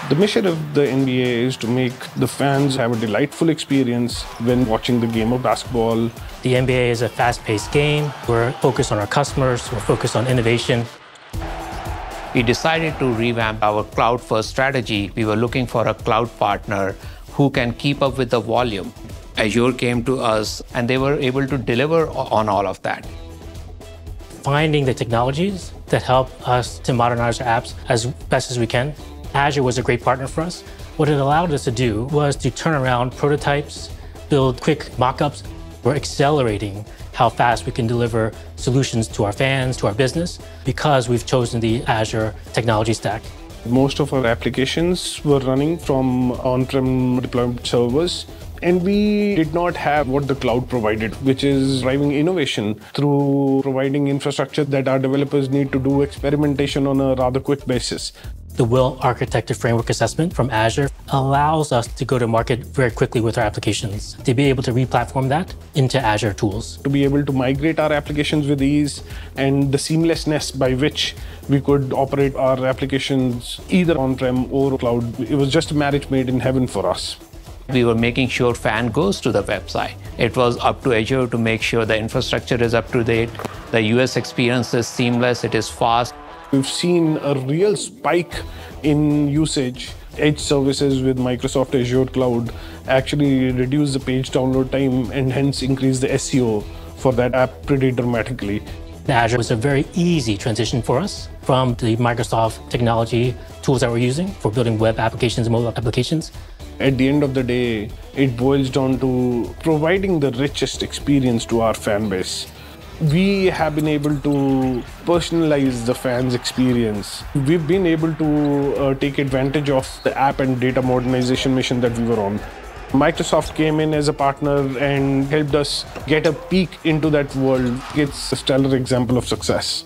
The mission of the NBA is to make the fans have a delightful experience when watching the game of basketball. The NBA is a fast-paced game. We're focused on our customers. We're focused on innovation. We decided to revamp our cloud-first strategy. We were looking for a cloud partner who can keep up with the volume. Azure came to us, and they were able to deliver on all of that. Finding the technologies that help us to modernize our apps as best as we can. Azure was a great partner for us. What it allowed us to do was to turn around prototypes, build quick mock-ups. We're accelerating how fast we can deliver solutions to our fans, to our business, because we've chosen the Azure technology stack. Most of our applications were running from on-prem deployment servers, and we did not have what the cloud provided, which is driving innovation through providing infrastructure that our developers need to do experimentation on a rather quick basis. The well-architected framework assessment from Azure allows us to go to market very quickly with our applications, to be able to re-platform that into Azure tools. To be able to migrate our applications with ease and the seamlessness by which we could operate our applications either on-prem or cloud, it was just a marriage made in heaven for us. We were making sure fan goes to the website. It was up to Azure to make sure the infrastructure is up to date, the US experience is seamless, it is fast. We've seen a real spike in usage. Edge services with Microsoft Azure Cloud actually reduce the page download time and hence increase the SEO for that app pretty dramatically. Azure was a very easy transition for us from the Microsoft technology tools that we're using for building web applications and mobile applications. At the end of the day, it boils down to providing the richest experience to our fan base. We have been able to personalize the fans' experience. We've been able to take advantage of the app and data modernization mission that we were on. Microsoft came in as a partner and helped us get a peek into that world. It's a stellar example of success.